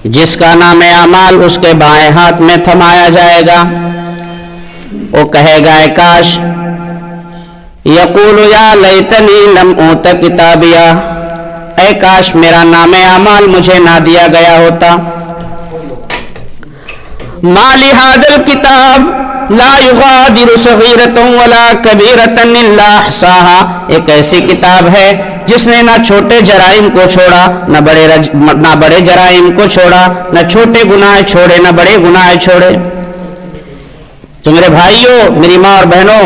جس کا نام اعمال اس کے بائیں ہاتھ میں تھمایا جائے گا، وہ کہے گا اے کاش، یقول یا لیتنی لم اوت کتابیا، اے کاش میرا نام اعمال مجھے نہ دیا گیا ہوتا۔ ما لہذا الکتاب لا یغادر صغیرۃ ولا کبیرۃ الا احصاها، ایک ایسی کتاب ہے جس نے نہ چھوٹے جرائم کو چھوڑا نہ بڑے جرائم کو چھوڑا، نہ چھوٹے گناہ چھوڑے نہ بڑے گناہ چھوڑے۔ تو میرے بھائیوں، میری ماں اور بہنوں،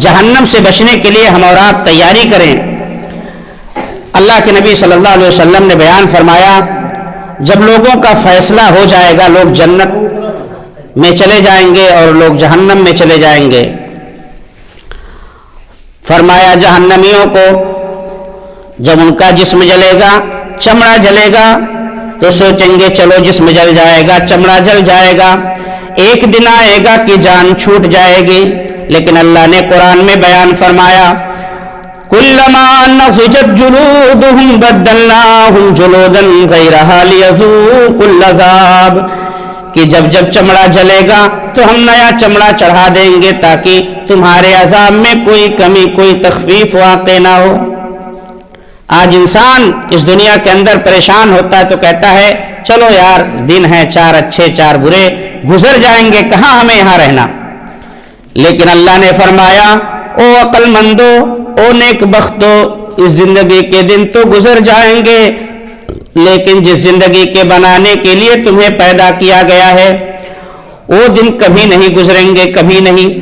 جہنم سے بچنے کے لیے ہم اور آپ تیاری کریں۔ اللہ کے نبی صلی اللہ علیہ وسلم نے بیان فرمایا، جب لوگوں کا فیصلہ ہو جائے گا، لوگ جنت میں چلے جائیں گے اور لوگ جہنم میں چلے جائیں گے۔ فرمایا جہنمیوں کو جب ان کا جسم جلے گا، چمڑا جلے گا، تو سوچیں گے چلو جسم جل جائے گا، چمڑا جل جائے گا، ایک دن آئے گا کہ جان چھوٹ جائے گی۔ لیکن اللہ نے قرآن میں بیان فرمایا، کلما نضجت جلودہم بدلناہم جلودا غیرہا لیذوقوا العذاب، کہ جب چمڑا جلے گا تو ہم نیا چمڑا چڑھا دیں گے تاکہ تمہارے عذاب میں کوئی کمی کوئی تخفیف واقع نہ ہو۔ آج انسان اس دنیا کے اندر پریشان ہوتا ہے تو کہتا ہے چلو یار دن ہے، 4 اچھے 4 برے، گزر جائیں گے، کہاں ہمیں یہاں رہنا۔ لیکن اللہ نے فرمایا، او عقل مندو، او نیک بختو، اس زندگی کے دن تو گزر جائیں گے، لیکن جس زندگی کے بنانے کے لیے تمہیں پیدا کیا گیا ہے وہ دن کبھی نہیں گزریں گے، کبھی نہیں۔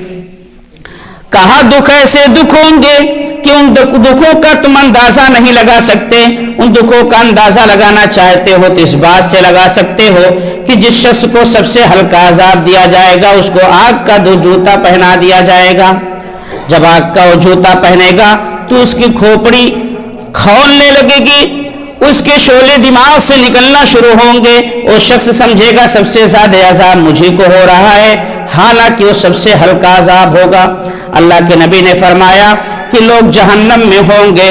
کہا دکھ ایسے دکھ ہوں گے کہ ان دکھوں کا تم اندازہ نہیں لگا سکتے۔ ان دکھوں کا اندازہ لگانا چاہتے ہو تو اس بات سے لگا سکتے ہو کہ جس شخص کو سب سے ہلکا عذاب دیا جائے گا اس کو آگ کا 2 جوتا پہنا دیا جائے گا۔ جب آگ کا وہ جوتا پہنے گا تو اس کی کھوپڑی کھولنے لگے گی، اس کے شعلے دماغ سے نکلنا شروع ہوں گے، وہ شخص سمجھے گا سب سے زیادہ عذاب مجھے کو ہو رہا ہے، حالانکہ وہ سب سے ہلکا عذاب ہوگا۔ اللہ کے نبی نے فرمایا کہ لوگ جہنم میں ہوں گے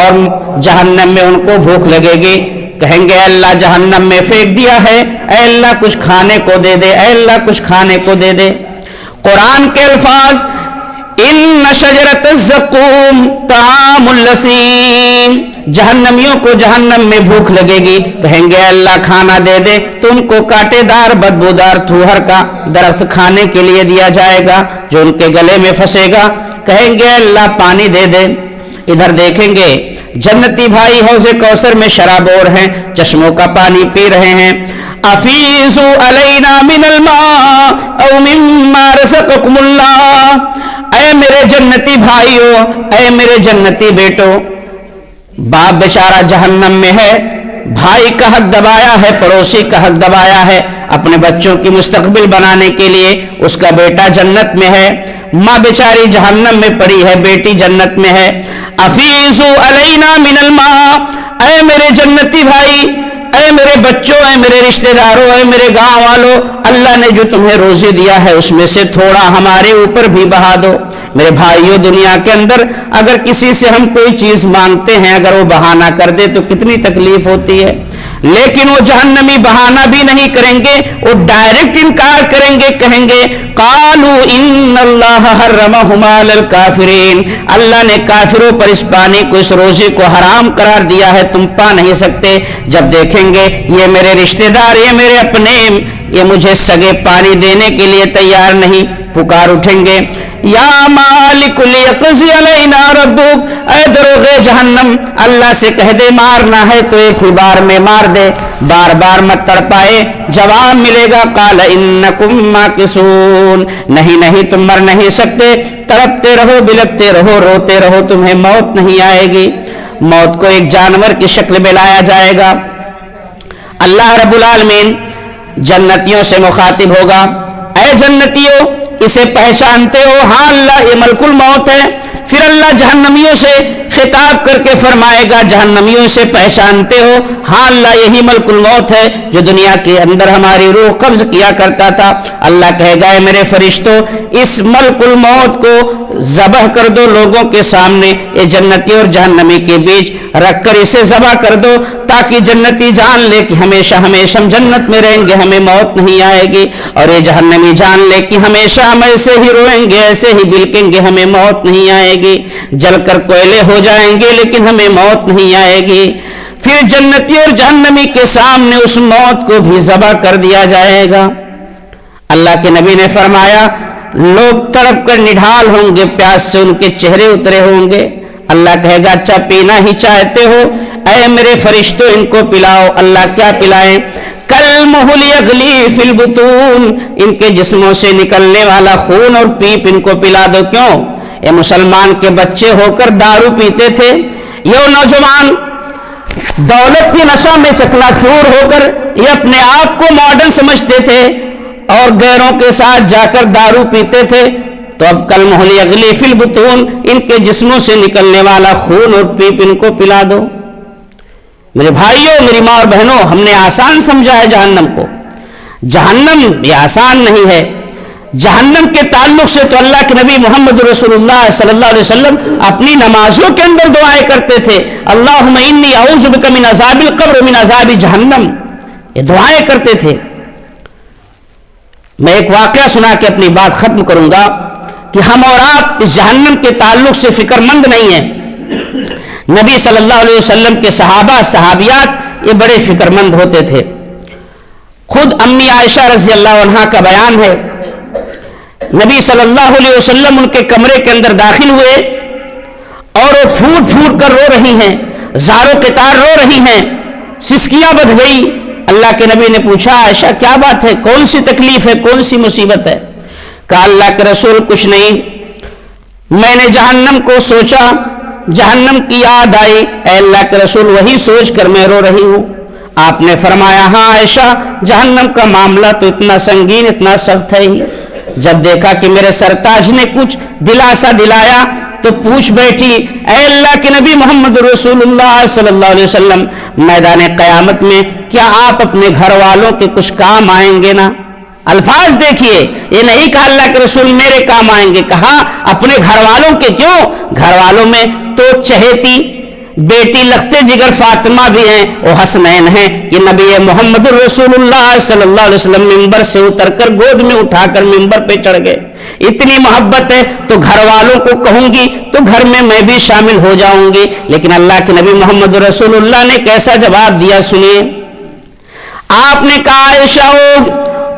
اور جہنم میں ان کو بھوک لگے گی، کہیں گے اللہ جہنم میں پھینک دیا ہے، اے اللہ کچھ کھانے کو دے دے، اے اللہ کچھ کھانے کو دے دے۔ قرآن کے الفاظ، ان شجرۃ الزقوم طعام اللسیم، جہنمیوں کو جہنم میں بھوک لگے گی، کہیں گے اللہ کھانا دے دے، تو ان کو کانٹے دار بدبودار تھوہر کا درخت کھانے کے لیے دیا جائے گا جو ان کے گلے میں پھنسے گا، کہیں گے اللہ پانی دے دے۔ ادھر دیکھیں گے جنتی بھائی حوض کوثر میں شرابور ہیں، چشموں کا پانی پی رہے ہیں۔ افیضوا علینا من الماء او مما رزقکم اللہ، اے میرے جنتی بھائیو، اے میرے جنتی بیٹو، باپ بیچارہ جہنم میں ہے، بھائی کا حق دبایا ہے، پڑوسی کا حق دبایا ہے، اپنے بچوں کی مستقبل بنانے کے لیے اس کا بیٹا جنت میں ہے، ماں بیچاری جہنم میں پڑی ہے، بیٹی جنت میں ہے۔ افیضوا علینا من الماء، اے میرے جنتی بھائی، اے میرے بچوں، اے میرے رشتہ داروں، اے میرے گاؤں والوں، اللہ نے جو تمہیں روزی دیا ہے اس میں سے تھوڑا ہمارے اوپر بھی بہا دو۔ میرے بھائیوں، دنیا کے اندر اگر کسی سے ہم کوئی چیز مانگتے ہیں، اگر وہ بہانہ کر دے تو کتنی تکلیف ہوتی ہے، لیکن وہ جہنمی بہانہ بھی نہیں کریں گے، وہ ڈائریکٹ انکار کریں گے، کہیں گے قالوا ان اللہ حرمہما علی الکافرین، اللہ نے کافروں پر اس پانی کو، اس روزی کو حرام قرار دیا ہے، تم پا نہیں سکتے۔ جب دیکھیں گے یہ میرے رشتہ دار، یہ میرے اپنے، یہ مجھے سگے پانی دینے کے لیے تیار نہیں، پکار اٹھیں گے یا مالک لیقضی علینا ربک، اے دروغے جہنم، اللہ سے کہہ دے مارنا ہے تو ایک ہی بار میں مار دے، بار بار مت تڑپائے۔ جواب ملے گا قال انکم ماکثون، نہیں نہیں تم مر نہیں سکتے، تڑپتے رہو، بلکتے رہو، روتے رہو، تمہیں موت نہیں آئے گی۔ موت کو ایک جانور کی شکل میں لایا جائے گا۔ اللہ رب العالمین جنتیوں سے مخاطب ہوگا، اے جنتیوں اسے پہچانتے ہو؟ ہاں اللہ یہ ملک الموت ہے۔ پھر اللہ جہنمیوں سے خطاب کر کے فرمائے گا، جہنمیوں سے پہچانتے ہو؟ ہاں اللہ یہی ملک الموت ہے جو دنیا کے اندر ہماری روح قبض کیا کرتا تھا۔ اللہ کہے گا اے میرے فرشتوں، اس ملک الموت کو ذبح کر دو لوگوں کے سامنے، یہ جنتی اور جہنمی کے بیچ رکھ کر اسے ذبح کر دو، تاکہ جنتی جان لے کہ ہمیشہ ہمیشہ ہم جنت میں رہیں گے، ہمیں موت نہیں آئے گی، اور یہ جہنمی جان لے کہ ہمیشہ ہم ایسے ہی روئیں گے، ایسے ہی بلکیں گے، ہمیں موت نہیں آئے گی، جل کر کوئلے ہو جائیں گے لیکن ہمیں موت نہیں آئے گی۔ پھر جنتی اور جہنمی کے سامنے اس موت کو بھی ذبح کر دیا جائے گا۔ اللہ کے نبی نے فرمایا لوگ تڑپ کر نڈھال ہوں گے، پیاس سے ان کے چہرے اترے ہوں گے۔ اللہ کہے گا اچھا پینا ہی چاہتے ہو، اے میرے فرشتوں ان کو پلاؤ۔ اللہ کیا پلائیں؟ کالمہل یغلی فی البطون، ان کے جسموں سے نکلنے والا خون اور پیپ ان کو پلا دو۔ کیوں؟ یہ مسلمان کے بچے ہو کر دارو پیتے تھے، یہ نوجوان دولت کی نشہ میں چکنا چور ہو کر یہ اپنے آپ کو ماڈرن سمجھتے تھے اور غیروں کے ساتھ جا کر دارو پیتے تھے، تو اب کالمہل یغلی فی البطون، ان کے جسموں سے نکلنے والا خون اور پیپ ان کو پلا دو۔ میرے بھائیوں، میری ماں اور بہنوں، ہم نے آسان سمجھا ہے جہنم کو۔ جہنم یہ آسان نہیں ہے۔ جہنم کے تعلق سے تو اللہ کے نبی محمد رسول اللہ صلی اللہ علیہ وسلم اپنی نمازوں کے اندر دعائیں کرتے تھے، اللہم انی اعوذ بک من عذاب القبر من عذاب جہنم، یہ دعائیں کرتے تھے۔ میں ایک واقعہ سنا کے اپنی بات ختم کروں گا کہ ہم اور آپ اس جہنم کے تعلق سے فکر مند نہیں ہیں۔ نبی صلی اللہ علیہ وسلم کے صحابہ صحابیات یہ بڑے فکر مند ہوتے تھے۔ خود امی عائشہ رضی اللہ عنہا کا بیان ہے، نبی صلی اللہ علیہ وسلم ان کے کمرے کے اندر داخل ہوئے اور وہ پھوٹ پھوٹ کر رو رہی ہیں، زاروں کے تار رو رہی ہیں، سسکیاں بدھ گئی۔ اللہ کے نبی نے پوچھا عائشہ کیا بات ہے، کون سی تکلیف ہے، کون سی مصیبت ہے؟ کہا اللہ کے رسول کچھ نہیں، میں نے جہنم کو سوچا، جہنم کی یاد آئی، اے اللہ کے رسول وہی سوچ کر میں رو رہی ہوں۔ آپ نے فرمایا ہاں عائشہ، جہنم کا معاملہ تو اتنا سنگین اتنا سخت ہے ہی۔ جب دیکھا کہ میرے سرتاج نے کچھ دلاسا دلایا تو پوچھ بیٹھی، اے اللہ کے نبی محمد رسول اللہ صلی اللہ علیہ وسلم، میدان قیامت میں کیا آپ اپنے گھر والوں کے کچھ کام آئیں گے نا؟ الفاظ دیکھیے، یہ نہیں کہا اللہ کے رسول میرے کام آئیں گے، کہا اپنے گھر والوں کے۔ کیوں؟ گھر والوں میں تو چہیتی بیٹی لختے جگر فاطمہ بھی ہیں، وہ حسنین ہیں کہ نبی محمد رسول اللہ صلی اللہ علیہ وسلم ممبر سے اتر کر گود میں اٹھا کر ممبر پہ چڑھ گئے۔ اتنی محبت ہے تو گھر والوں کو کہوں گی تو گھر میں بھی شامل ہو جاؤں گی۔ لیکن اللہ کے نبی محمد رسول اللہ نے کیسا جواب دیا سنیے۔ آپ نے کہا عائشہ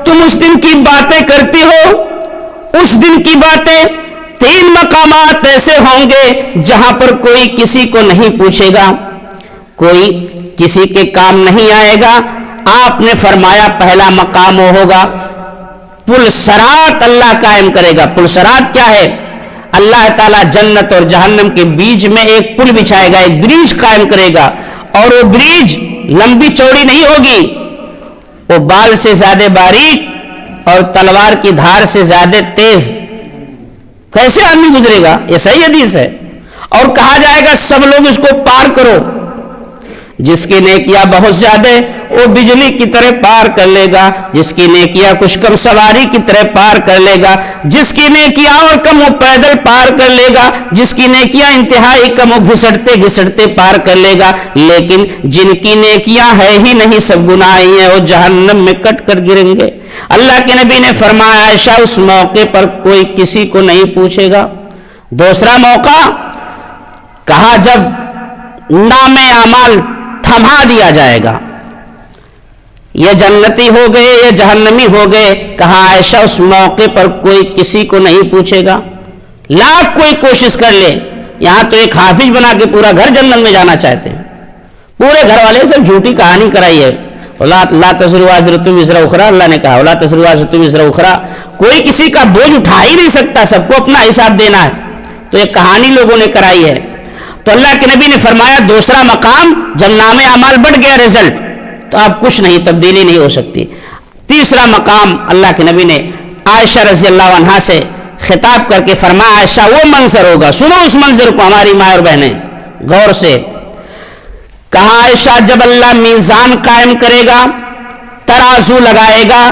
تم اس دن کی باتیں کرتی ہو، اس دن کی باتیں 3 مقامات ایسے ہوں گے جہاں پر کوئی کسی کو نہیں پوچھے گا، کوئی کسی کے کام نہیں آئے گا۔ آپ نے فرمایا پہلا مقام وہ ہوگا پل صراط اللہ قائم کرے گا۔ پل صراط کیا ہے؟ اللہ تعالیٰ جنت اور جہنم کے بیچ میں ایک پل بچھائے گا، ایک بریج قائم کرے گا، اور وہ بریج لمبی چوڑی نہیں ہوگی، وہ بال سے زیادہ باریک اور تلوار کی دھار سے زیادہ تیز۔ کیسے آدمی گزرے گا؟ یہ صحیح حدیث ہے۔ اور کہا جائے گا سب لوگ اس کو پار کرو، جس کی نیکیاں بہت زیادہ وہ بجلی کی طرح پار کر لے گا، جس کی نیکیاں کچھ کم سواری کی طرح پار کر لے گا، جس کی نیکیاں اور کم وہ پیدل پار کر لے گا، جس کی نیکیاں انتہائی کم وہ گھسٹتے گھسٹتے پار کر لے گا۔ لیکن جن کی نیکیاں ہے ہی نہیں، سب گناہی ہیں، وہ جہنم میں کٹ کر گریں گے۔ اللہ کے نبی نے فرمایا عائشہ اس موقع پر کوئی کسی کو نہیں پوچھے گا۔ دوسرا موقع کہا جب نام اعمال تھما دیا جائے گا، یہ جنتی ہو گئے یہ جہنمی ہو گئے، کہا عائشہ اس موقع پر کوئی کسی کو نہیں پوچھے گا۔ لاکھ کوئی کوشش کر لے، یہاں تو ایک حافظ بنا کے پورا گھر جنت میں جانا چاہتے ہیں، پورے گھر والے سب جھوٹی کہانی کرائی ہے۔ لا تزر وازرۃ وزر اخرى، اللہ نے کہا لا تزر وازرۃ وزر اخرى، کوئی کسی کا بوجھ اٹھا ہی نہیں سکتا، سب کو اپنا حساب دینا ہے، تو یہ کہانی لوگوں نے کرائی ہے۔ تو اللہ کے نبی نے فرمایا دوسرا مقام جب نام اعمال بڑھ گیا رزلٹ، تو اب کچھ نہیں، تبدیلی نہیں ہو سکتی۔ تیسرا مقام اللہ کے نبی نے عائشہ رضی اللہ عنہا سے خطاب کر کے فرمایا عائشہ وہ منظر ہوگا، سنو اس منظر کو ہماری ماں اور بہنیں غور سے۔ کہا عائشہ جب اللہ میزان قائم کرے گا، ترازو لگائے گا،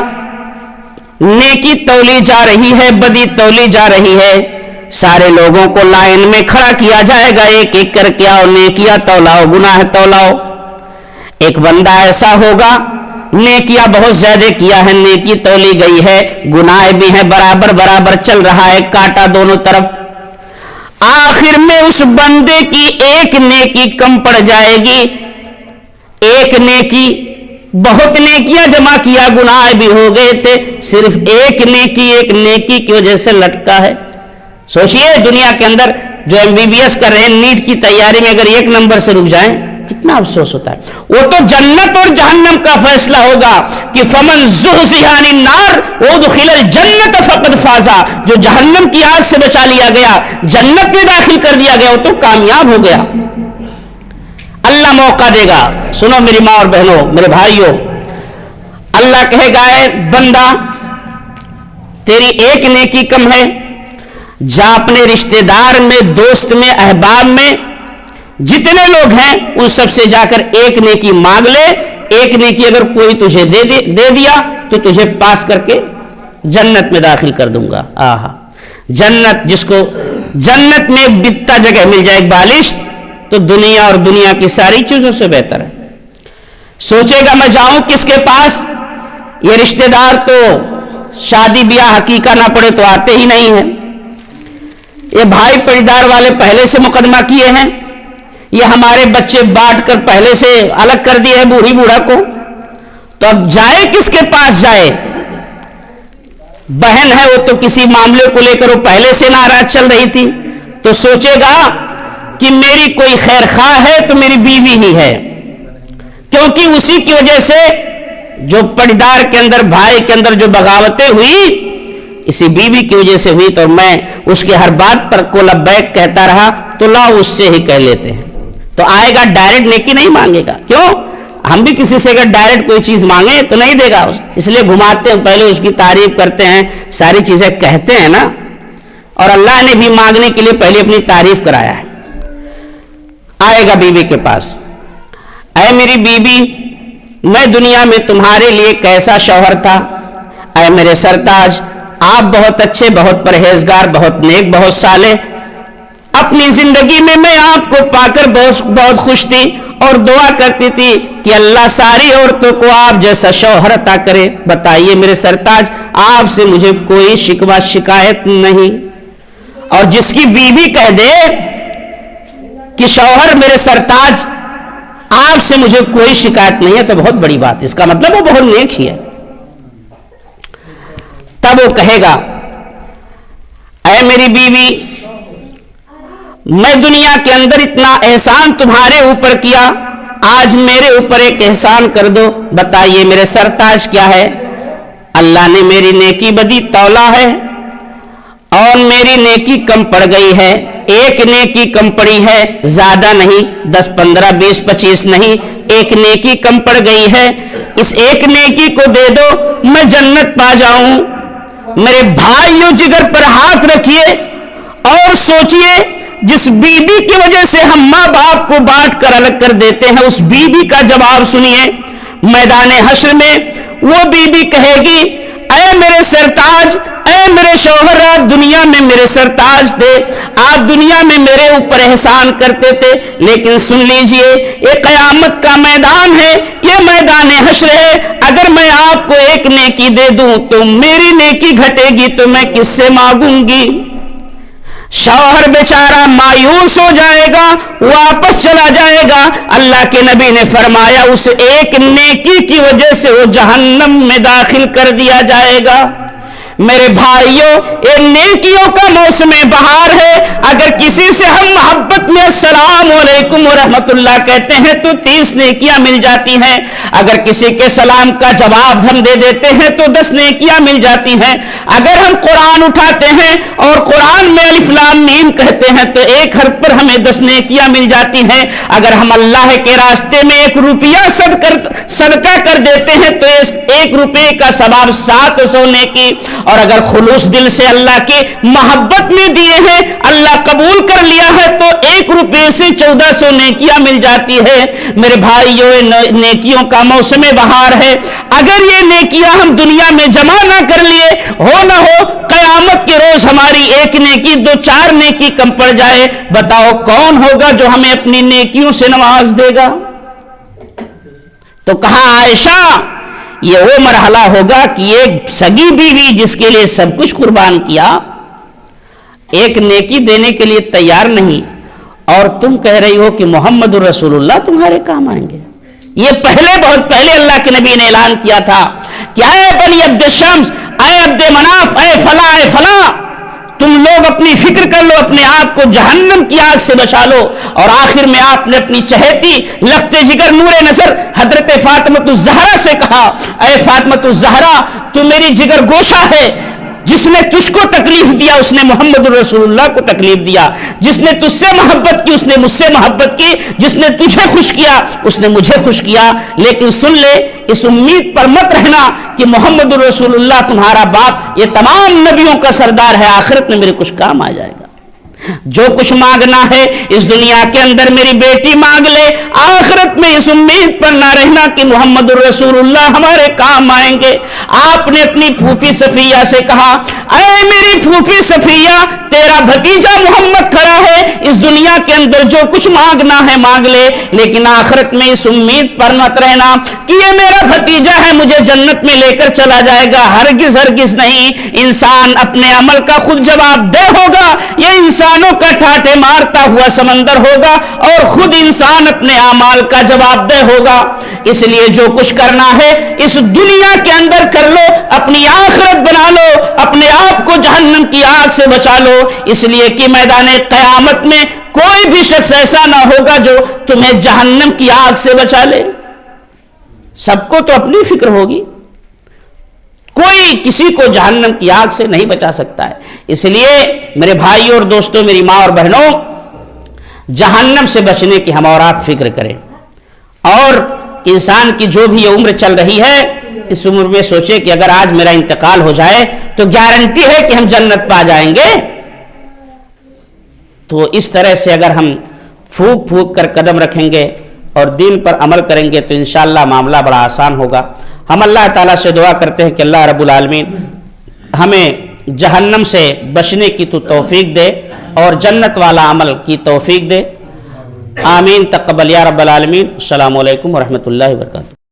نیکی تولی جا رہی ہے، بدی تولی جا رہی ہے، سارے لوگوں کو لائن میں کھڑا کیا جائے گا، ایک ایک کر کے آؤ نیکیاں تولاؤ، گناہ تولاؤ۔ ایک بندہ ایسا ہوگا نیکیاں بہت زیادہ کیا ہے، نیکی تولی گئی ہے، گناہ بھی ہیں برابر برابر چل رہا ہے، کاٹا دونوں طرف۔ آخر میں اس بندے کی ایک نیکی کم پڑ جائے گی، ایک نیکی، بہت نیکیاں جمع کیا، گناہ بھی ہو گئے تھے، صرف ایک نیکی کی وجہ سے لٹکا ہے۔ سوچئے دنیا کے اندر جو MBBS کر رہے ہیں، نیٹ کی تیاری میں اگر 1 نمبر سے رک جائیں کتنا افسوس ہوتا ہے۔ وہ تو جنت اور جہنم کا فیصلہ ہوگا کہ فمن زحزح عن النار وادخل الجنت فقد فاز، جو جہنم کی آگ سے بچا لیا گیا، جنت میں داخل کر دیا گیا، وہ تو کامیاب ہو گیا۔ اللہ موقع دے گا۔ سنو میری ماں اور بہنوں، میرے بھائیوں، اللہ کہے گا اے بندہ تیری ایک نیکی کم ہے، جا اپنے رشتہ دار میں، دوست میں، احباب میں جتنے لوگ ہیں ان سب سے جا کر ایک نیکی مانگ لے، ایک نیکی اگر کوئی تجھے دے دیا تو تجھے پاس کر کے جنت میں داخل کر دوں گا۔ آہا، جنت، جس کو جنت میں ایک بتا جگہ مل جائے، ایک بالشت، تو دنیا اور دنیا کی ساری چیزوں سے بہتر ہے۔ سوچے گا میں جاؤں کس کے پاس؟ یہ رشتہ دار تو شادی بیاہ حقیقہ نہ پڑے تو آتے ہی نہیں ہیں، یہ بھائی پڑیدار والے پہلے سے مقدمہ کیے ہیں، یہ ہمارے بچے بانٹ کر پہلے سے الگ کر دیے ہیں بوڑھی بوڑھا کو، تو اب جائے کس کے پاس جائے؟ بہن ہے وہ تو کسی معاملے کو لے کر وہ پہلے سے ناراض چل رہی تھی، تو سوچے گا کہ میری کوئی خیر خواہ ہے تو میری بیوی ہی ہے، کیونکہ اسی کی وجہ سے جو پڑیدار کے اندر، بھائی کے اندر جو بغاوتیں ہوئی اسی بیوی کی وجہ سے ہوئی، تو میں اس کے ہر بات پر کو لبیک کہتا رہا، تو لاؤ اس سے ہی کہہ لیتے ہیں، تو آئے گا ڈائریکٹ نیکی نہیں مانگے گا۔ کیوں؟ ہم بھی کسی سے اگر ڈائریکٹ کوئی چیز مانگے تو نہیں دے گا، اس لیے گھماتے ہیں، پہلے اس کی تعریف کرتے ہیں، ساری چیزیں کہتے ہیں نا، اور اللہ نے بھی مانگنے کے لیے پہلے اپنی تعریف کرایا ہے۔ آئے گا بیوی کے پاس، اے میری بیوی، میں دنیا میں تمہارے لیے کیسا شوہر تھا، اے میرے سرتاج، آپ بہت اچھے، بہت پرہیزگار، بہت نیک، بہت صالح، اپنی زندگی میں آپ کو پا کر بہت خوش تھی اور دعا کرتی تھی کہ اللہ ساری عورتوں کو آپ جیسا شوہر عطا کرے۔ بتائیے میرے سرتاج، آپ سے مجھے کوئی شکوہ شکایت نہیں، اور جس کی بیوی کہہ دے کہ شوہر میرے سرتاج آپ سے مجھے کوئی شکایت نہیں ہے تو بہت بڑی بات ہے، اس کا مطلب وہ بہت نیک ہی ہے۔ تب وہ کہے گا اے میری بیوی، میں دنیا کے اندر اتنا احسان تمہارے اوپر کیا، آج میرے اوپر ایک احسان کر دو۔ بتائیے میرے سرتاج کیا ہے؟ اللہ نے میری نیکی بدی تولا ہے اور میری نیکی کم پڑ گئی ہے، ایک نیکی کم پڑی ہے، زیادہ نہیں، 10 15 20 25 نہیں، ایک نیکی کم پڑ گئی ہے، اس ایک نیکی کو دے دو میں جنت پا جاؤں۔ میرے بھائیوں جگر پر ہاتھ رکھیے اور سوچئے، جس بیوی کی وجہ سے ہم ماں باپ کو بانٹ کر الگ کر دیتے ہیں، اس بیوی کا جواب سنیے۔ میدان حشر میں وہ بیوی کہے گی اے میرے سرتاج، اے میرے شوہر، آپ دنیا میں میرے سرتاج تھے، آپ دنیا میں میرے اوپر احسان کرتے تھے، لیکن سن لیجئے یہ قیامت کا میدان ہے، یہ میدان حشر ہے، اگر میں آپ کو ایک نیکی دے دوں تو میری نیکی گھٹے گی تو میں کس سے مانگوں گی؟ شوہر بیچارہ مایوس ہو جائے گا، واپس چلا جائے گا۔ اللہ کے نبی نے فرمایا اس ایک نیکی کی وجہ سے وہ جہنم میں داخل کر دیا جائے گا۔ میرے بھائیوں، یہ نیکیوں کا موسم بہار ہے، اگر کسی سے ہم محبت میں السلام علیکم ورحمت اللہ کہتے ہیں تو 30 نیکیاں مل جاتی ہیں، اگر کسی کے سلام کا جواب ہم دے دیتے ہیں تو 10 نیکیاں مل جاتی ہیں، اگر ہم قرآن اٹھاتے ہیں اور قرآن میں الف لام میم کہتے ہیں تو ایک حرف پر ہمیں 10 نیکیاں مل جاتی ہیں، اگر ہم اللہ کے راستے میں 1 روپیہ صدقہ کر دیتے ہیں تو 1 روپے کا ثواب 700 نیکی. اور اگر خلوص دل سے اللہ کی محبت میں دیے ہیں, اللہ قبول کر لیا ہے, تو 1 روپے سے 1400 نیکیاں مل جاتی ہے. میرے بھائیو, نیکیوں کا موسم بہار ہے. اگر یہ نیکیاں ہم دنیا میں جمع نہ کر لیے, ہو نہ ہو قیامت کے روز ہماری 1 نیکی 2-4 نیکی کم پڑ جائے, بتاؤ کون ہوگا جو ہمیں اپنی نیکیوں سے نواز دے گا؟ تو کہا عائشہ, یہ وہ مرحلہ ہوگا کہ ایک سگی بیوی جس کے لیے سب کچھ قربان کیا, 1 نیکی دینے کے لیے تیار نہیں, اور تم کہہ رہی ہو کہ محمد الرسول اللہ تمہارے کام آئیں گے. یہ بہت پہلے اللہ کے نبی نے اعلان کیا تھا کہ اے بنی عبد الشمس, اے عبد مناف, اے فلاں, تم لوگ اپنی فکر کر لو, اپنے آپ کو جہنم کی آگ سے بچا لو. اور آخر میں آپ نے اپنی چہیتی لخت جگر نور نصر حضرت فاطمۃ الزہرا سے کہا, اے فاطمۃ الزہرا, تو میری جگر گوشہ ہے. جس نے تجھ کو تکلیف دیا اس نے محمد الرسول اللہ کو تکلیف دیا. جس نے تجھ سے محبت کی اس نے مجھ سے محبت کی. جس نے تجھے خوش کیا اس نے مجھے خوش کیا. لیکن سن لے, اس امید پر مت رہنا کہ محمد الرسول اللہ تمہارا باپ یہ تمام نبیوں کا سردار ہے, آخرت میں میرے کچھ کام آ جائے گا. جو کچھ مانگنا ہے اس دنیا کے اندر میری بیٹی مانگ لے, آخرت میں اس امید پر نہ رہنا کہ محمد الرسول اللہ ہمارے کام آئیں گے. آپ نے اپنی پھوپھی صفیہ سے کہا, اے میری پھوپھی صفیہ, تیرا بھتیجا محمد کھڑا ہے, اس دنیا کے اندر جو کچھ مانگنا ہے مانگ لے, لیکن آخرت میں اس امید پر مت رہنا کہ یہ میرا بھتیجا ہے مجھے جنت میں لے کر چلا جائے گا. ہرگز نہیں. انسان اپنے عمل کا خود جواب دہ ہوگا. یہ انسانوں کا ٹھاٹے مارتا ہوا سمندر ہوگا, اور خود انسان اپنے اعمال کا جواب دہ ہوگا. اس لیے جو کچھ کرنا ہے اس دنیا کے اندر کر لو, اپنی آخرت بنا لو, اپنے آپ کو جہنم کی آگ سے بچا لو. اس لیے کہ میدان قیامت میں کوئی بھی شخص ایسا نہ ہوگا جو تمہیں جہنم کی آگ سے بچا لے. سب کو تو اپنی فکر ہوگی, کوئی کسی کو جہنم کی آگ سے نہیں بچا سکتا ہے. اس لیے میرے بھائیوں اور دوستوں, میری ماں اور بہنوں, جہنم سے بچنے کی ہم اور آپ فکر کریں. اور انسان کی جو بھی یہ عمر چل رہی ہے, اس عمر میں سوچے کہ اگر آج میرا انتقال ہو جائے تو گارنٹی ہے کہ ہم جنت پا جائیں گے. تو اس طرح سے اگر ہم پھونک پھونک کر قدم رکھیں گے اور دین پر عمل کریں گے تو انشاءاللہ معاملہ بڑا آسان ہوگا. ہم اللہ تعالیٰ سے دعا کرتے ہیں کہ اللہ رب العالمین ہمیں جہنم سے بچنے کی تو توفیق دے اور جنت والا عمل کی توفیق دے. آمین. تقبل یا رب العالمین. السلام علیکم ورحمۃ اللہ وبرکاتہ.